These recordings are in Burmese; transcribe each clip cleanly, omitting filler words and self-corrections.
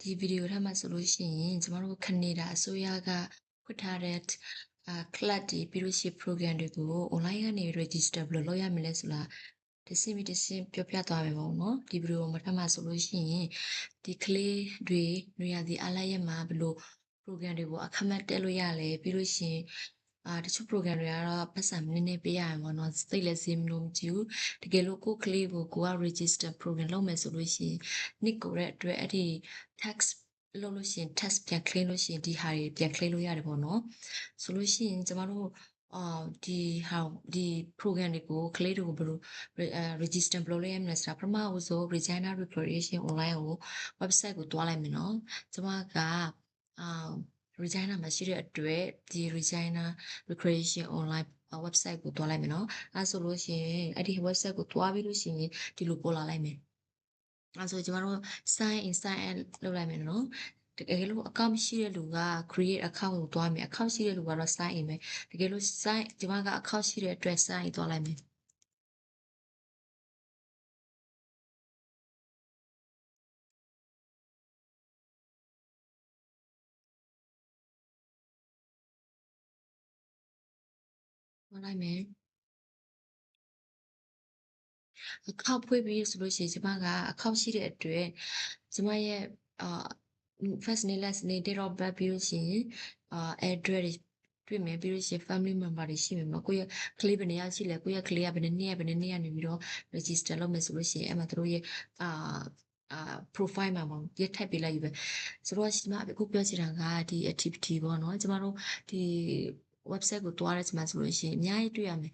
ဒီဗီဒီယိုထဲမှာဆိုလို့ရှိရင်ကျမတို့ကနေဒါအစိုးရကဖွင့်ထားတဲ့class တွေပြီးလို့ရှိရင် program တွေကို online ကနေ register ဘယ်လိုလုပ်ရမလဲဆိုတာတစ်ဆင့်ပြီးတစ်ဆင့်ပြောပြသွားမယ်ပေါ့နော်ဒီဗီဒီယိုထဲမှာဆိုလို့ရှိရင်ဒီကလေးတွေနွေရာသီအားလပ်ရက်မှာဘယ်လို program တွေကိုအခမဲ့တက်လို့ရလဲပြီးလို့ရှိရင်တချို့ program တွေကတော့ပတ်စံနည်းနည်းပေးရမှာပေါ့နော်သိလည်းဈေးမလို့မကြည့်ဘူးတကယ်လို့ကိုယ့်ကလေးကိုက register program လုပ်မယ်ဆိုလို့ရှိရင်နှစ်ကိုတဲ့အတွက်အဲ့ဒီ tax လုပ်လို့ရှိရင် tax ပြန် claim လို့ရှိရင်ဒီဟာတွေပြန် claim လို့ရတယ်ပေါ့နော်ဆိုလို့ရှိရင်ကျမတို့ဒီ program တွေကိုကလေးတွေကိုဘယ်လိုregister ဘယ်လိုလုပ်ရမလဲဆိုတာပထမဦးဆုံး Regina Recreation Online ကို website ကိုတွားလိုက်မယ်နော်ကျမကRegina မှာရှိတဲ့အတွက်ဒီ Regina Recreation Online website ကိုတွားလိုက်မယ်နော်အဲဆိုလို့ရှိရင်အဲ့ဒီ website ကိုတွားပြီးလို့ရှိရင်ဒီလိုပေါ်လာလိုက်မယ်အဲဆိုကျမတို့ sign in sign out လုပ်လိုက်မယ်နော်တကယ်လို့ account ရှိတဲ့လူက create account ကိုတွားမယ် account ရှိတဲ့လူကတော့ sign in ပဲတကယ်လို့ကျမက account ရှိတဲ့အတွက် sign in တွားလိုက်မယ်တွားလိုက်မယ်account ဖွင့်ပြီးဆိုလို့ရှိရင်ကျမက account ရှိတဲ့အတွက်ကျမရဲ့first name last name date of birth ပြီးလို့ရှိရင်address တွေ့မယ်ပြီးလို့ရှိရင် family member တွေရှိမယ်မကိုယ့်ရဲ့ကလေးဘယ်နှစ်ယောက်ရှိလဲကိုယ့်ရဲ့ကလေးကဘယ်နှစ်နှစ်ကနေပြီးတော့ register လုပ်မယ်ဆိုလို့ရှိရင်အဲ့မှာတို့ရဲ့profile မှာပေါ့ရက်ထည့်ပေးလိုက်ပြီပဲဆိုတော့ကျမအခုပြောချင်တာကဒီ activity ပေါ့နော်ကျမတို့ဒီ website ကိုတွားတဲ့ချိန်မှာဆိုလို့ရှိရင်အများကြီးတွေ့ရမယ်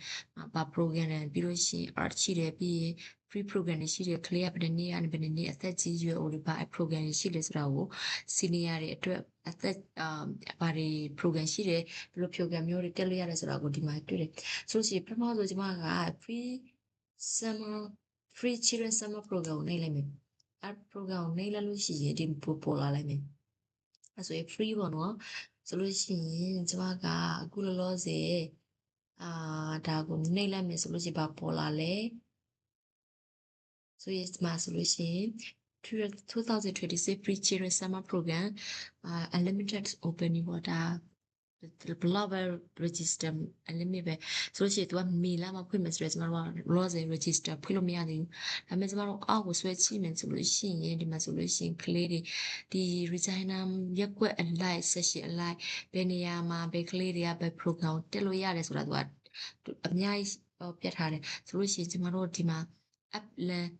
ဘာ program လဲပြီးလို့ရှိရင် art ရှိတယ်ပြီးရင် free program တွေရှိတယ်ကလေးကဘယ်နှစ်ကနေဘယ်နှစ်အသက်ကြီးရွယ်အိုတွေဘာ program တွေရှိလဲဆိုတာကို senior တွေအတွက်အသက်ဘာတွေ program ရှိတယ်ဘယ်လို program မျိုးတွေတက်လို့ရတယ်ဆိုတာကိုဒီမှာတွေ့တယ်ဆိုလို့ရှိရင်ပထမဆုံးကျွန်မက summer free children summer program ကိုနှိပ်လိုက်မယ်အဲ့ program ကိုနှိပ်လိုက်လို့ရှိရင်ဒီပေါ်လာလိုက်မယ်အဲ့ဆိုရင် free ပေါ့နော်ဆိုလို့ရှိရင်ကျွန်မကအခုလောလောဆယ်ဒါကိုနှိပ်လိုက်မယ်ဆိုလို့ရှိရင်ဘာပေါ်လာလဲဆိုရင်ဒီမှာဆိုလို့ရှိရင်2026 Free Children Summer Program Unlimited Opening ပေါ့ဒါဘလောက်ပဲ register unlimited ပဲဆိုလို့ရှိရင် तू ကမေလမှာဖွင့်မယ်ဆိုတော့ကျမတို့က loss register ဖွင့်လို့မရသေးဘူးဒါပေမဲ့ကျမတို့အောက်ကိုဆွဲကြည့်မယ်ဆိုလို့ရှိရင်ဒီမှာဆိုလို့ရှိရင်ကလေးတွေဒီ Regina ရက်ကွက်အလိုက် session အလိုက်ဘယ်နေရာမှာဘယ်ကလေးတွေကဘယ် program တက်လို့ရတယ်ဆိုတာ तू ကအများကြီးပြတ်ထားတယ်ဆိုလို့ရှိရင်ကျမတို့ဒီမှာ app လမ်း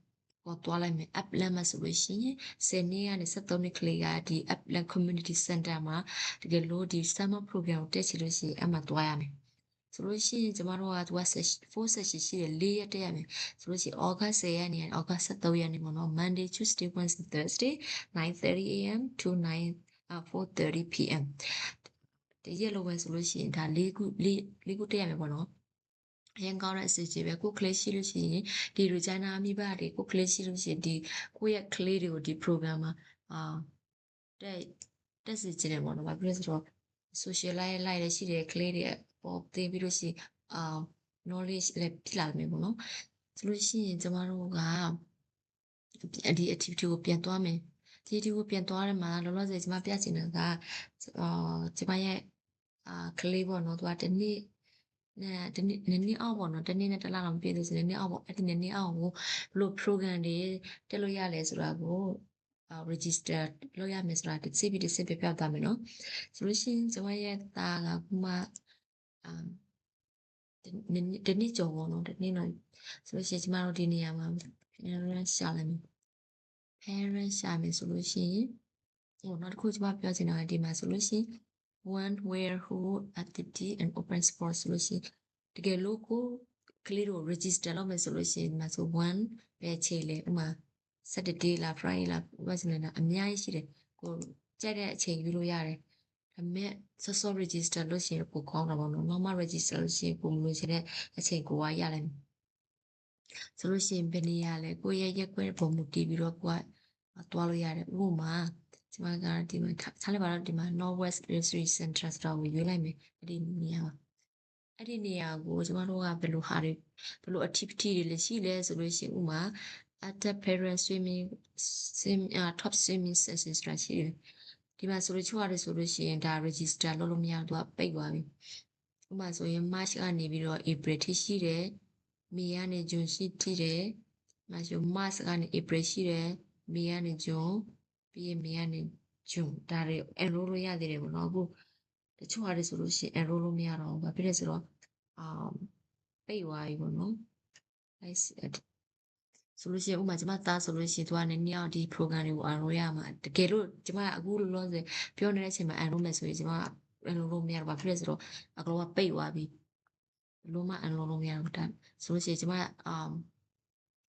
ပေါ်သွားလိုက်မယ် app လမ်းမှာဆိုလို့ရှိရင်10နှစ်ကနေ73နှစ်ကလေးကဒီ app လမ်း community center မှာတကယ်လို့ဒီ summer program ကိုတက်ချင်လို့ရှိရင်အမှသွားရမယ်ဆိုလို့ရှိရင်ကျမတို့ကသူက4 session ရှိတယ်4ရက်တက်ရမယ်ဆိုလို့ရှိရင် August 10ရက်နေ့ကနေ August 13ရက်နေ့ပေါ့နော် Monday Tuesday Wednesday Thursday 9:30 a.m. to 4:30 p.m. တရက်လုံးပဲဆိုလို့ရှိရင်ဒါ၄ခုတက်ရမယ်ပေါ့နော်အရင်ကောင်းတဲ့အစီအစဉ်ပဲကိုကလေးရှိလို့ရှိရင်ဒီ Regina မိဘတွေကိုကလေးရှိလို့ရှိရင်ဒီကိုယ့်ရဲ့ကလေးတွေကိုဒီ program မှာတက်စီခြင်းတယ်ပေါ့နော်။ဘာဖြစ်လို့လဲဆိုတော့ social life လိုက်လည်းရှိတယ်ကလေးတွေပေါ်သိပြီးလို့ရှိရင်knowledge လည်းဖြစ်လာမယ်ပေါ့နော်။ဆိုလို့ရှိရင်ကျမတို့ကဒီ activity ကိုပြန်သွားမယ်။ဒီ activity ကိုပြန်သွားရမှာလောလောဆယ်ကျမပြချင်တာကကျမရဲ့ကလေးပေါ့နော်သူကတစ်နှစ်နည်းနည်းအောက်ပေါ့နော်တစ်နှစ်နဲ့တစ်လတော့မပြည့်သေးဘူးနည်းနည်းအောက်ပေါ့အဲ့ဒီနည်းနည်းအောက်ကိုဘလို့ program တွေတက်လို့ရလဲဆိုတာကို register လုပ်ရမယ်ဆိုတာတစ်စိပြီးတစ်စိပြပြသွားမယ်နော်ဆိုလို့ရှိရင်ကျွန်မရဲ့သားကခုမှတစ်နှစ်ကျော်ပေါ့နော်တစ်နှစ်တော့ဆိုလို့ရှိရင်ကျမတို့ဒီနေရာမှာ parent ရှာလိုက်မယ် parent ရှာမယ်ဆိုလို့ရှိရင်နောက်တစ်ခုကျမပြောချင်တာကဒီမှာဆိုလို့ရှိရင် one where who activity and open sport ဆိုလို့ရှိရင်တကယ်လို့ကိုကလေးတို့ register လုပ်မယ်ဆိုလို့ရှိရင်ဒီမှာဆိုone ပဲချိန်လေဥမာ Saturday လား Friday လားဘာစနေလားအများကြီးရှိတယ်ကိုကြိုက်တဲ့အချိန်ယူလို့ရတယ်ဒါပေမဲ့စောစော register လုပ်ရှင်ပိုကောင်းတာပေါ့နော် normal register လို့ရှိရင်ကိုမလို့ချင်တဲ့အချိန်ကိုကရလိုက်မယ်ဆိုလို့ရှိရင်ဘယ်နေရာလဲကိုရဲ့ရက်ွက်ပုံမူတည်ပြီးတော့ကိုကသွားလို့ရတယ်ဥပမာကျမကဒီမှာထားလိုက်ပါတော့ဒီမှာ Northwest Research Center ဆိုတာကိုရွေးလိုက်မယ်အဲ့ဒီနေရာအဲ့ဒီနေရာကိုကျမတို့ကဘယ်လိုဟာတွေဘယ်လို activity တွေလဲရှိလဲဆိုလို့ရှိရင်ဥမာ at the parent swimming top swimming sessions ဆိုတာရှိတယ်ဒီမှာဆိုလို့ချို့ရတယ်ဆိုလို့ရှိရင်ဒါ register လုပ်လို့မရဘူးသူကပိတ်သွားပြီဥပမာဆိုရင် March ကနေပြီးတော့ April ထိရှိတယ် May ကနေ June ထိတယ်မှာဆို March ကနေ April ရှိတယ် May ကနေ June ပြီးရင် May ကနေ June ဒါတွေ enroll လို့ရသေးတယ်ပေါ့နော်အခုတချို့ရတယ်ဆိုလို့ရှိရင် enroll လို့မရတော့ဘူးဘာဖြစ်လဲဆိုတော့ပိတ်သွားပြီပေါ့နော်ဆိုလို့ရှိရင်ဥပမာကျမသားဆိုလို့ရှိရင်သူကနည်းနည်းအောင်ဒီ program တွေကို enroll ရမှာတကယ်လို့ကျမအခုလောလောဆယ်ပြောနေတဲ့အချိန်မှာ enroll မယ်ဆိုရင်ကျမ enroll လို့မရတော့ဘာဖြစ်လဲဆိုတော့အကောင်ကပိတ်သွားပြီလုံးဝ enroll လို့မရဘူးဒါဆိုလို့ရှိရင်ကျမ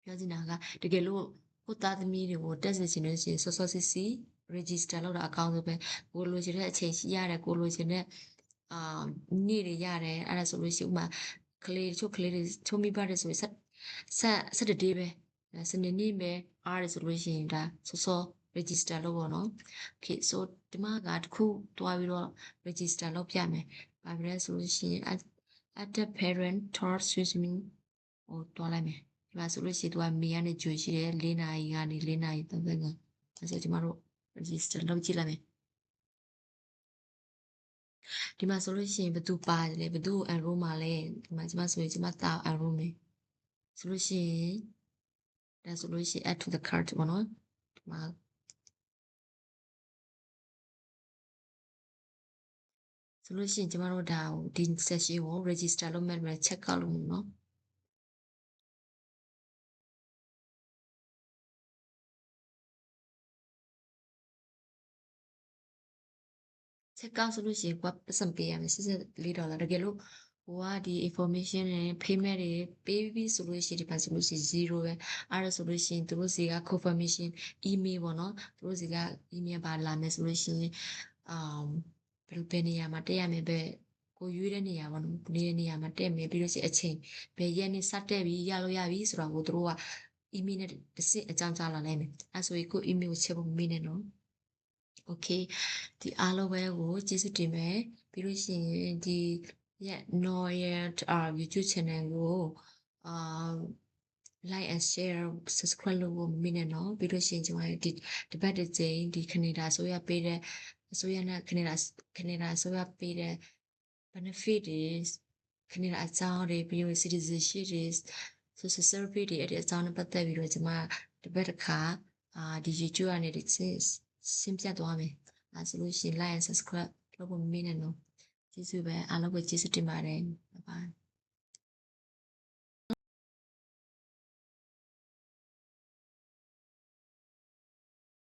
ပြောချင်တာကတကယ်လို့ကိုသားသမီးတွေကိုတက်စေချင်လို့ရှိရင်စောစောစီစီ register လုပ်တာအကောင်းဆုံးပဲကိုလိုချင်တဲ့အချိန်ရှိရတယ်ကိုလိုချင်တဲ့နေ့တွေရတယ်အဲ့ဒါဆိုလို့ရှိရင်ဥပမာကလေးချို့မိဘတွေဆိုရင်ဆက်တည်းပဲစနေနေ့ပဲအားရဆိုလို့ရှိရင်ဒါစောစော register လုပ်ပေါ့နော် okay so ဒီမှာကတခုတွားပြီးတော့ register လုပ်ပြမယ်ဘာဖြစ်လဲဆိုလို့ရှိရင် at the parent tour swimming ဟိုတွားလိုက်မယ်ဒီမှာဆိုလို့ရှိရင်သူကမေကနေဂျွေရှိတယ်4နာရီကနေ4နာရီ35အဲဆိုကျမတို့ register လုပ်ကြည့်လိုက်မယ်ဒီမှာဆိုလို့ရှိရင်ဘယ်သူပါတယ်လဲဘယ်သူ enroll မှာလဲဒီမှာကျမဆိုရင်ကျမတာ enroll မယ်ဆိုလို့ရှိရင်ဒါဆိုလို့ရှိရင် add to the cart ပေါ့နော်ဒီမှာဆိုလို့ရှိရင်ကျမတို့ဒါကိုဒီ session ကို register လုပ်မယ် check out လုပ်မယ်နော်ချက်ကောက်ဆိုလို့ရှိရင်ကိုကပတ်စံပေးရမယ်$64တကယ်လို့ကိုကဒီ information နဲ့ payment တွေပေးပြီးဆိုလို့ရှိရင်ဒီပါဆိုလို့ရှိရင်0ပဲအဲ့ဒါဆိုလို့ရှိရင်သူတို့စီက confirmation email ပေါ့နော်သူတို့စီက email ပါလာမယ်ဆိုလို့ရှိရင်ဘယ်နေရာမှာတက်ရမယ်ပဲကိုရွေးတဲ့နေရာပေါ့နော်နေတဲ့နေရာမှာတက်မယ်ပြီးလို့ရှိရင်အချိန်ဘယ်ရက်နေ့စတက်ပြီးရလို့ရပြီဆိုတော့ကိုတို့က email နဲ့တစ်စစ်အကြောင်းကြားလာနိုင်မယ်အဲ့ဆိုရင်ကို email ကိုချက်ဖို့မမေ့နဲ့နော်okay ဒီအားလုံးပဲကိုကျေးဇူးတင်မယ်ပြီးလို့ရှိရင်ဒီနော်ရဲ့ YouTube channel ကိုlike and share subscribe လုပ်ဖို့မမေ့နဲ့နော်ပြီးလို့ရှိရင်ကျွန်မဒီတပတ်တစ်ကြိမ်ဒီကနေဒါဆိုရပေးတဲ့အစိုးရနဲ့ကနေဒါဆိုရပေးတဲ့ benefit တွေကနေဒါအကြောင်းတွေပြီးလို့ citizenship တွေ social service တွေအဲ့ဒီအကြောင်းနဲ့ပတ်သက်ပြီးတော့ကျွန်မတပတ်တစ်ခါဒီ YouTube ကနေဒီရှင်းပြသွားမယ်အဲဆိုလို့ရှိရင် like and subscribe လုပ်ဖို့မမေ့နဲ့နော်ကျေးဇူးပဲအားလုံးကိုကျေးဇူးတင်ပါတယ် bye bye